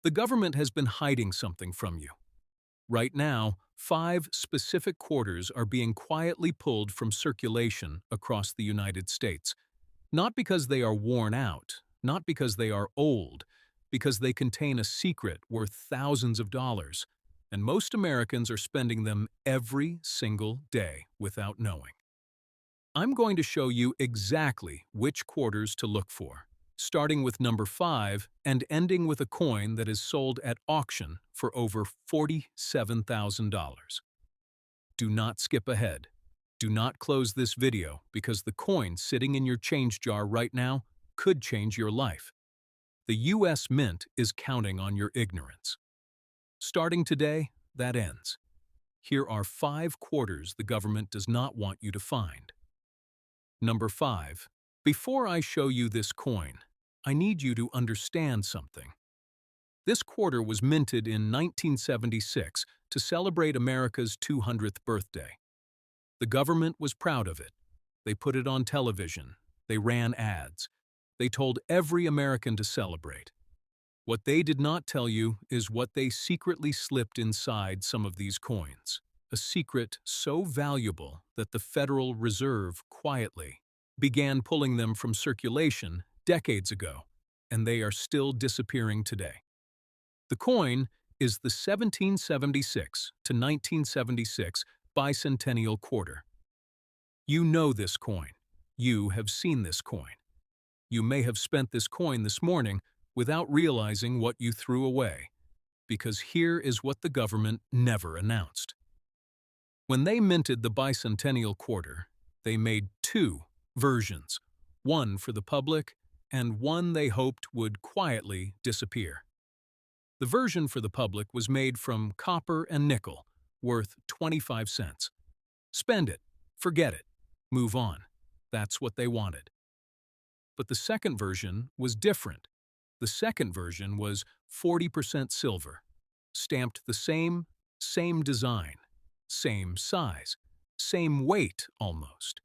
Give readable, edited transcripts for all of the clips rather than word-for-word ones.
The government has been hiding something from you. Right now, 5 specific quarters are being quietly pulled from circulation across the United States. Not because they are worn out, not because they are old, because they contain a secret worth thousands of dollars, and most Americans are spending them every single day without knowing. I'm going to show you exactly which quarters to look for, starting with number 5 and ending with a coin that is sold at auction for over $47,000. Do not skip ahead. Do not close this video because the coin sitting in your change jar right now could change your life. The U.S. Mint is counting on your ignorance. Starting today, that ends. Here are 5 quarters the government does not want you to find. Number 5. Before I show you this coin, I need you to understand something. This quarter was minted in 1976 to celebrate America's 200th birthday. The government was proud of it. They put it on television. They ran ads. They told every American to celebrate. What they did not tell you is what they secretly slipped inside some of these coins. A secret so valuable that the Federal Reserve quietly began pulling them from circulation decades ago, and they are still disappearing today. The coin is the 1776 to 1976 Bicentennial Quarter. You know this coin. You have seen this coin. You may have spent this coin this morning without realizing what you threw away, because here is what the government never announced. When they minted the Bicentennial Quarter, they made 2 versions, one for the public and one they hoped would quietly disappear. The version for the public was made from copper and nickel, worth 25 cents. Spend it, forget it, move on. That's what they wanted. But the second version was different. The second version was 40% silver, stamped the same design, same size, same weight almost,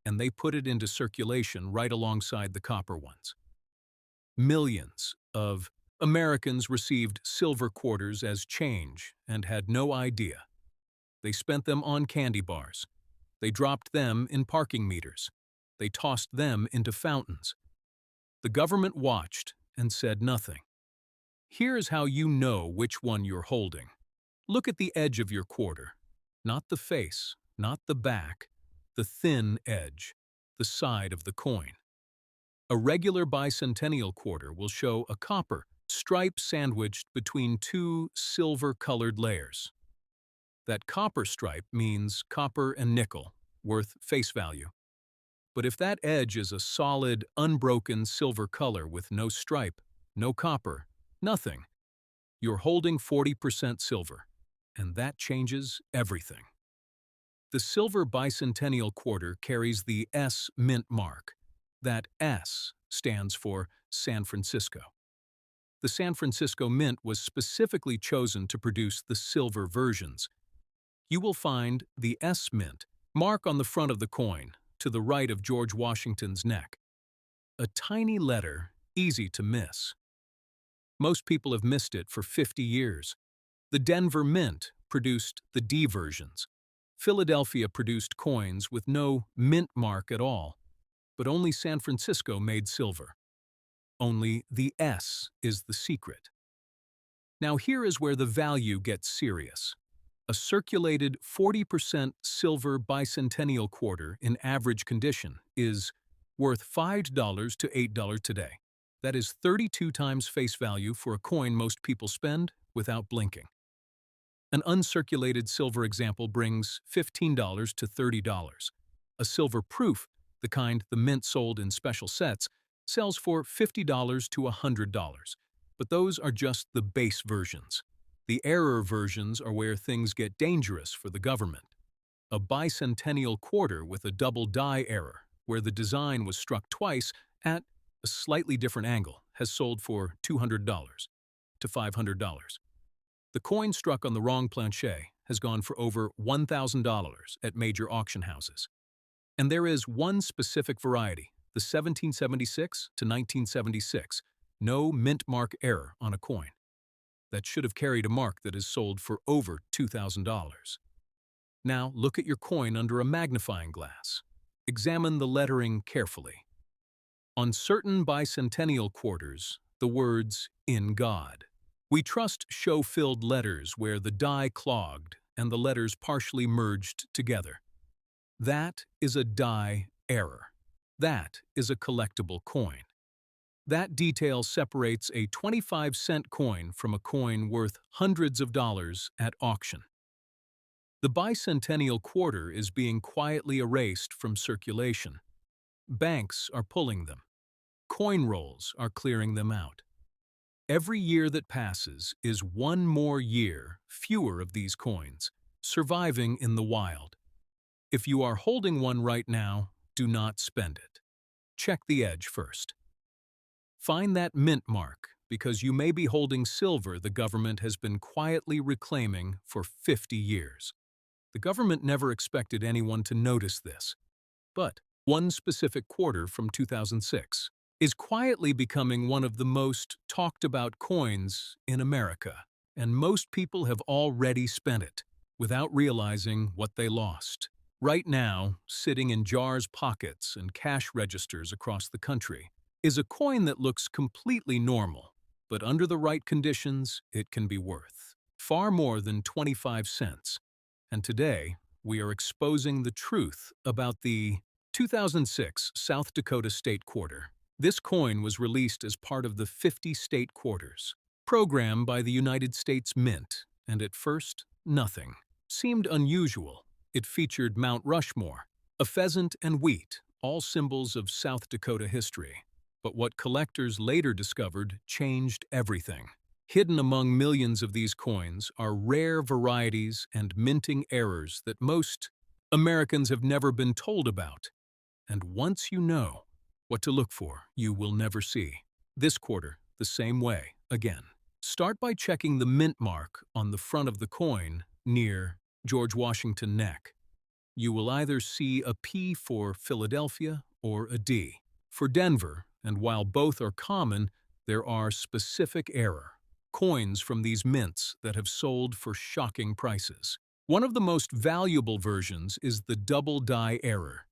and they put it into circulation right alongside the copper ones. Millions of Americans received silver quarters as change and had no idea. They spent them on candy bars. They dropped them in parking meters. They tossed them into fountains. The government watched and said nothing. Here's how you know which one you're holding. Look at the edge of your quarter. Not the face, not the back, the thin edge, the side of the coin. A regular bicentennial quarter will show a copper stripe sandwiched between 2 silver-colored layers. That copper stripe means copper and nickel, worth face value. But if that edge is a solid, unbroken silver color with no stripe, no copper, nothing, you're holding 40% silver, and that changes everything. The silver bicentennial quarter carries the S mint mark. That S stands for San Francisco. The San Francisco Mint was specifically chosen to produce the silver versions. You will find the S mint mark on the front of the coin, to the right of George Washington's neck. A tiny letter, easy to miss. Most people have missed it for 50 years. The Denver Mint produced the D versions. Philadelphia produced coins with no mint mark at all, but only San Francisco made silver. Only the S is the secret. Now here is where the value gets serious. A circulated 40% silver bicentennial quarter in average condition is worth $5 to $8 today. That is 32 times face value for a coin most people spend without blinking. An uncirculated silver example brings $15 to $30. A silver proof, the kind the mint sold in special sets, sells for $50 to $100, but those are just the base versions. The error versions are where things get dangerous for the government. A bicentennial quarter with a double die error, where the design was struck twice at a slightly different angle, has sold for $200 to $500. The coin struck on the wrong planche has gone for over $1,000 at major auction houses. And there is one specific variety, the 1776 to 1976, no mint mark error on a coin. that should have carried a mark that is sold for over $2,000. Now look at your coin under a magnifying glass. Examine the lettering carefully. On certain bicentennial quarters, the words, "In God." We trust show-filled letters where the die clogged and the letters partially merged together. That is a die error. That is a collectible coin. That detail separates a 25-cent coin from a coin worth hundreds of dollars at auction. The bicentennial quarter is being quietly erased from circulation. Banks are pulling them. Coin rolls are clearing them out. Every year that passes is one more year fewer of these coins, surviving in the wild. If you are holding one right now, do not spend it. Check the edge first. Find that mint mark, because you may be holding silver the government has been quietly reclaiming for 50 years. The government never expected anyone to notice this. But one specific quarter from 2006 is quietly becoming one of the most talked about coins in America, and most people have already spent it without realizing what they lost. Right now, sitting in jars, pockets, and cash registers across the country, is a coin that looks completely normal, but under the right conditions, it can be worth far more than 25 cents. And today, we are exposing the truth about the 2006 South Dakota State Quarter. This coin was released as part of the 50 state quarters, program by the United States Mint, and at first, nothing seemed unusual. It featured Mount Rushmore, a pheasant and wheat, all symbols of South Dakota history. But what collectors later discovered changed everything. Hidden among millions of these coins are rare varieties and minting errors that most Americans have never been told about. And once you know what to look for, you will never see. This quarter, the same way, again. Start by checking the mint mark on the front of the coin near George Washington neck. You will either see a P for Philadelphia or a D for Denver, and while both are common, there are specific error coins from these mints that have sold for shocking prices. One of the most valuable versions is the double die error.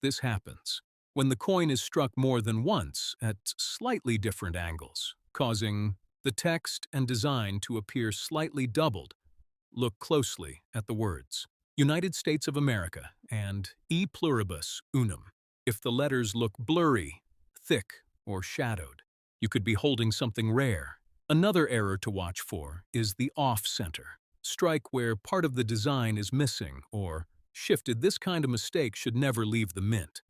This happens when the coin is struck more than once at slightly different angles, causing the text and design to appear slightly doubled. Look closely at the words United States of America and E pluribus unum. If the letters look blurry, thick, or shadowed, you could be holding something rare. Another error to watch for is the off-center strike where part of the design is missing or shifted. This kind of mistake should never leave the mint.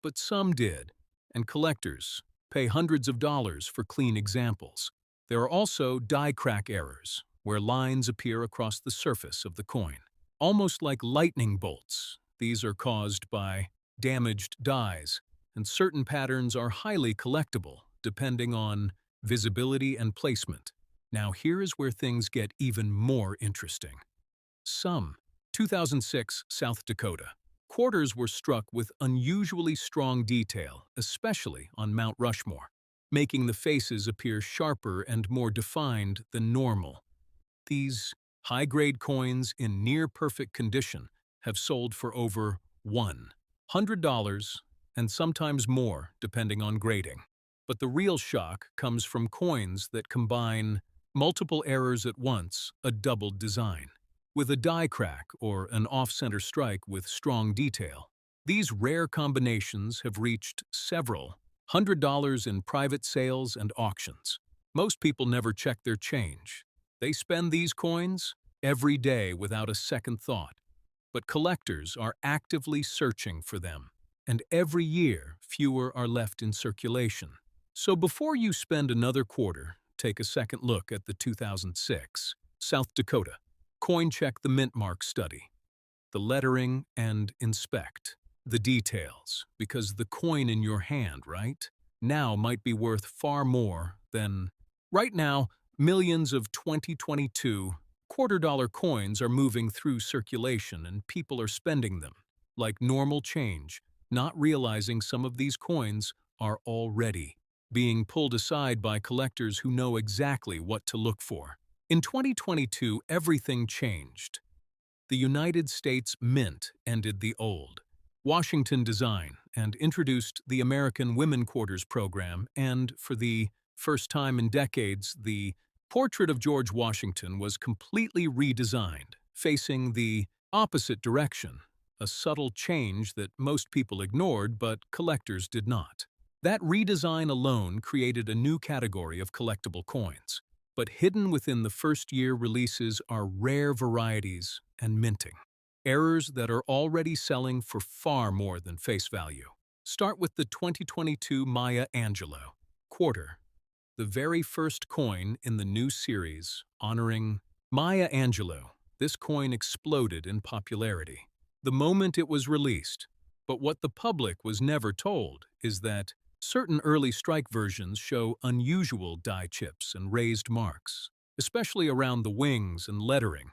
But some did, and collectors pay hundreds of dollars for clean examples. There are also die crack errors, where lines appear across the surface of the coin. Almost like lightning bolts, these are caused by damaged dies, and certain patterns are highly collectible, depending on visibility and placement. Now here is where things get even more interesting. Some 2006 South Dakota quarters were struck with unusually strong detail, especially on Mount Rushmore, making the faces appear sharper and more defined than normal. These high-grade coins in near-perfect condition have sold for over $100 and sometimes more, depending on grading. But the real shock comes from coins that combine multiple errors at once, a doubled design, with a die crack or an off-center strike with strong detail. These rare combinations have reached several $100 in private sales and auctions. Most people never check their change. They spend these coins every day without a second thought. But collectors are actively searching for them, and every year fewer are left in circulation. So before you spend another quarter, take a second look at the 2006 South Dakota Coin. Check the mint mark study, the lettering, and inspect the details, because the coin in your hand right now might be worth far more than right now. Millions of 2022 quarter-dollar coins are moving through circulation and people are spending them like normal change, not realizing some of these coins are already being pulled aside by collectors who know exactly what to look for. In 2022, everything changed. The United States Mint ended the old Washington design and introduced the American Women Quarters program, and for the first time in decades, the portrait of George Washington was completely redesigned, facing the opposite direction, a subtle change that most people ignored but collectors did not. That redesign alone created a new category of collectible coins. But hidden within the first-year releases are rare varieties and minting. Errors that are already selling for far more than face value. Start with the 2022 Maya Angelou Quarter, the very first coin in the new series honoring Maya Angelou. This coin exploded in popularity the moment it was released, but what the public was never told is that certain early strike versions show unusual die chips and raised marks, especially around the wings and lettering.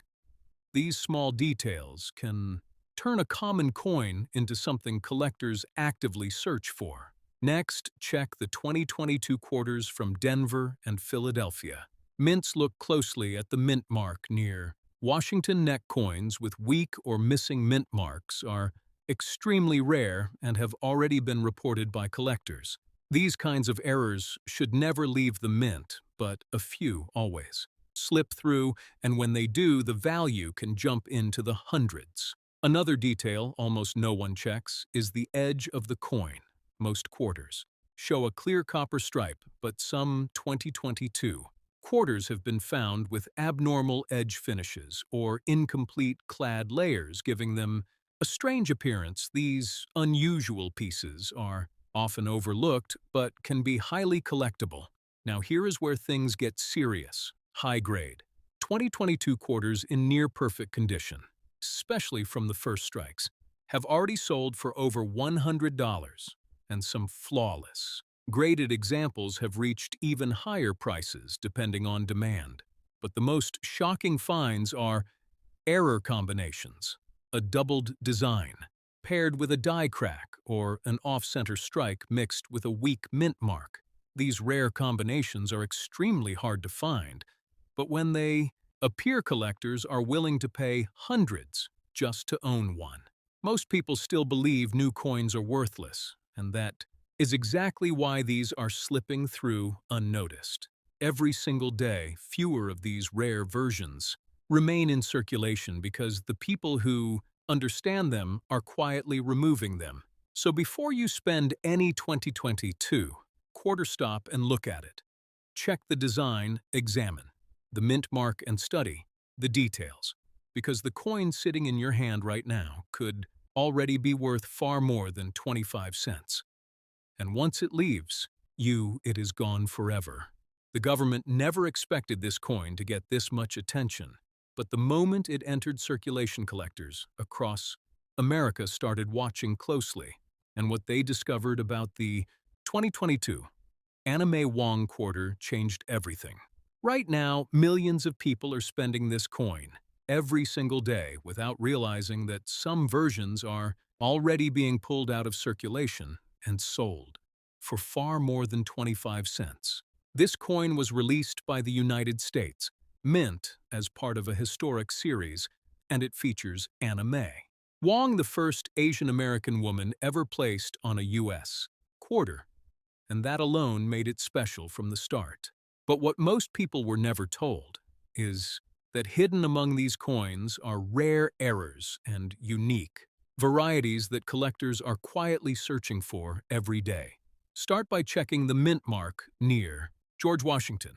These small details can turn a common coin into something collectors actively search for. Next, check the 2022 quarters from Denver and Philadelphia. Mints look closely at the mint mark near Washington. Neck coins with weak or missing mint marks are extremely rare and have already been reported by collectors. These kinds of errors should never leave the mint, but a few always slip through, and when they do, the value can jump into the hundreds. Another detail almost no one checks is the edge of the coin. Most quarters show a clear copper stripe, but some 2022 quarters have been found with abnormal edge finishes or incomplete clad layers, giving them a strange appearance. These unusual pieces are often overlooked but can be highly collectible. Now here is where things get serious. High grade. 2022 quarters in near-perfect condition, especially from the first strikes, have already sold for over $100, and some flawless, graded examples have reached even higher prices depending on demand. But the most shocking finds are error combinations, a doubled design, paired with a die crack or an off-center strike mixed with a weak mint mark. These rare combinations are extremely hard to find, but when they appear, collectors are willing to pay hundreds just to own one. Most people still believe new coins are worthless, and that is exactly why these are slipping through unnoticed. Every single day, fewer of these rare versions remain in circulation because the people who understand them are quietly removing them. So before you spend any 2022, quarter, stop and look at it. Check the design, examine the mint mark, and study the details, because the coin sitting in your hand right now could already be worth far more than 25 cents. And once it leaves you, it is gone forever. The government never expected this coin to get this much attention, but the moment it entered circulation, collectors across America started watching closely, and what they discovered about the 2022 Anime Wong Quarter changed everything. Right now, millions of people are spending this coin every single day without realizing that some versions are already being pulled out of circulation and sold for far more than 25 cents. This coin was released by the United States Mint as part of a historic series, and it features anime. Wong, the first Asian American woman ever placed on a U.S. quarter, and that alone made it special from the start. But what most people were never told is that hidden among these coins are rare errors and unique varieties that collectors are quietly searching for every day. Start by checking the mint mark near George Washington.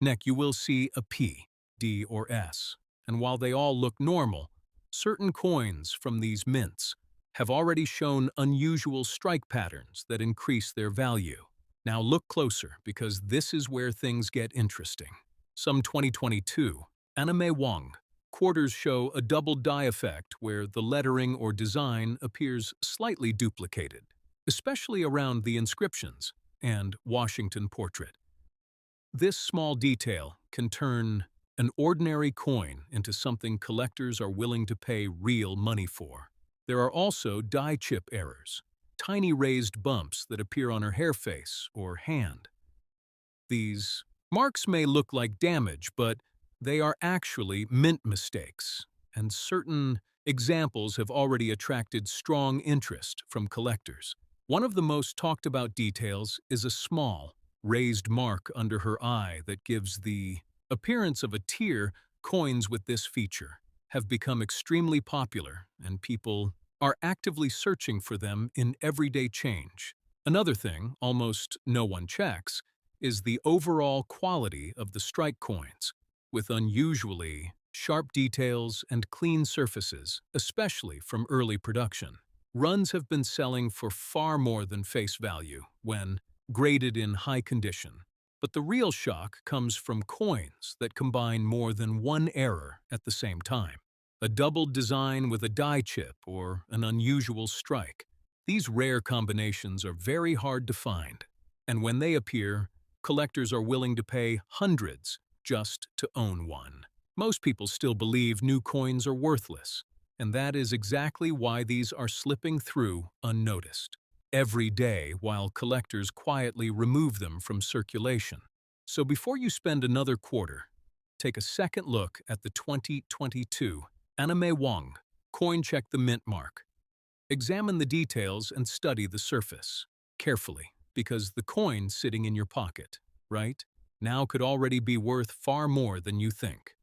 Neck, you will see a P, D, or S, and while they all look normal, certain coins from these mints have already shown unusual strike patterns that increase their value. Now look closer, because this is where things get interesting. Some 2022 Anime Wong quarters show a double die effect where the lettering or design appears slightly duplicated, especially around the inscriptions and Washington portrait. This small detail can turn an ordinary coin into something collectors are willing to pay real money for. There are also die chip errors, tiny raised bumps that appear on her hair, face, or hand. These marks may look like damage, but they are actually mint mistakes, and certain examples have already attracted strong interest from collectors. One of the most talked about details is a small, raised mark under her eye that gives the appearance of a tear. Coins with this feature have become extremely popular, and people are actively searching for them in everyday change. Another thing almost no one checks is the overall quality of the strike coins, with unusually sharp details and clean surfaces, especially from early production. Runs have been selling for far more than face value when graded in high condition. But the real shock comes from coins that combine more than one error at the same time. A doubled design with a die chip or an unusual strike. These rare combinations are very hard to find, and when they appear, collectors are willing to pay hundreds just to own one. Most people still believe new coins are worthless, and that is exactly why these are slipping through unnoticed every day while collectors quietly remove them from circulation. So before you spend another quarter, take a second look at the 2022 Anime Wong Coin. Check the mint mark. Examine the details and study the surface carefully, because the coin sitting in your pocket, right now, could already be worth far more than you think.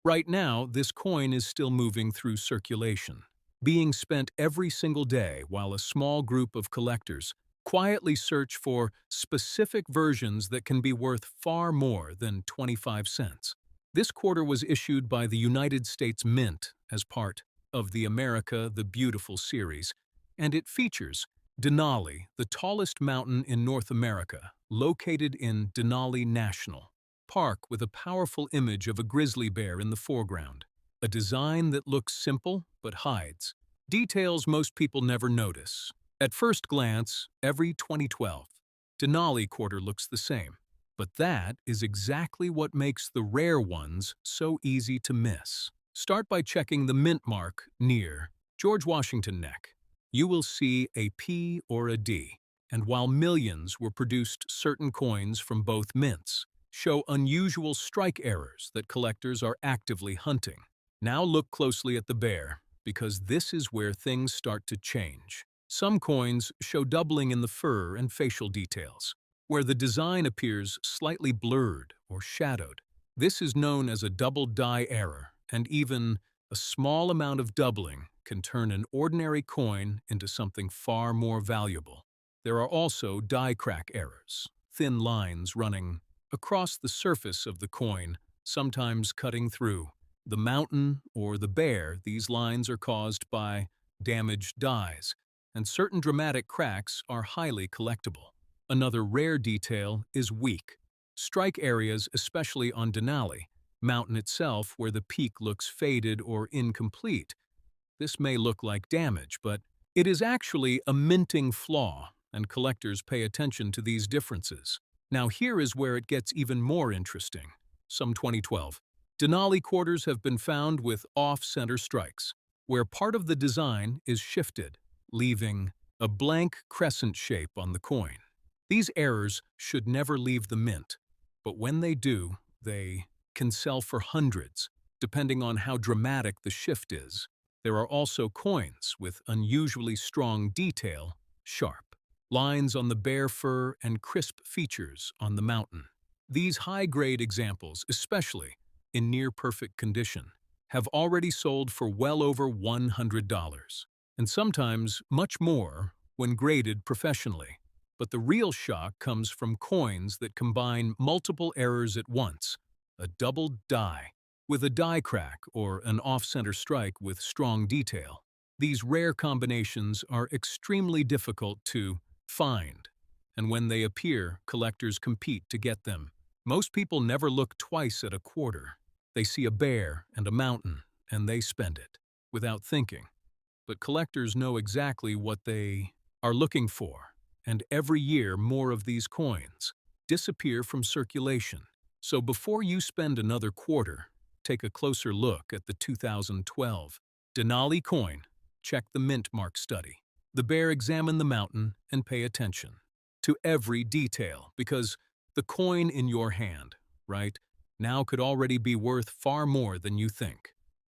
Right now, this coin is still moving through circulation, being spent every single day while a small group of collectors quietly search for specific versions that can be worth far more than 25 cents. This quarter was issued by the United States Mint as part of the America the Beautiful series, and it features Denali, the tallest mountain in North America, located in Denali National Park with a powerful image of a grizzly bear in the foreground. A design that looks simple but hides details most people never notice. At first glance, every 2012 Denali quarter looks the same, but that is exactly what makes the rare ones so easy to miss. Start by checking the mint mark near George Washington neck. You will see a P or a D, and while millions were produced, certain coins from both mints show unusual strike errors that collectors are actively hunting. Now look closely at the bear, because this is where things start to change. Some coins show doubling in the fur and facial details, where the design appears slightly blurred or shadowed. This is known as a double die error, and even a small amount of doubling can turn an ordinary coin into something far more valuable. There are also die crack errors, thin lines running across the surface of the coin, sometimes cutting through the mountain or the bear. These lines are caused by damaged dies, and certain dramatic cracks are highly collectible. Another rare detail is weak strike areas, especially on Denali mountain itself, where the peak looks faded or incomplete. This may look like damage, but it is actually a minting flaw, and collectors pay attention to these differences. Now here is where it gets even more interesting. Some 2012 Denali quarters have been found with off-center strikes, where part of the design is shifted, leaving a blank crescent shape on the coin. These errors should never leave the mint, but when they do, they can sell for hundreds, depending on how dramatic the shift is. There are also coins with unusually strong detail, sharp lines on the bear fur and crisp features on the mountain. These high-grade examples, especially in near-perfect condition, have already sold for well over $100, and sometimes much more when graded professionally. But the real shock comes from coins that combine multiple errors at once: a doubled die with a die crack or an off-center strike with strong detail. These rare combinations are extremely difficult to find, and when they appear, collectors compete to get them. Most people never look twice at a quarter. They see a bear and a mountain, and they spend it without thinking. But collectors know exactly what they are looking for, and every year more of these coins disappear from circulation. So before you spend another quarter, take a closer look at the 2012 Denali coin. Check the mint mark study the bear, examine the mountain, and pay attention to every detail, because the coin in your hand, right now could already be worth far more than you think.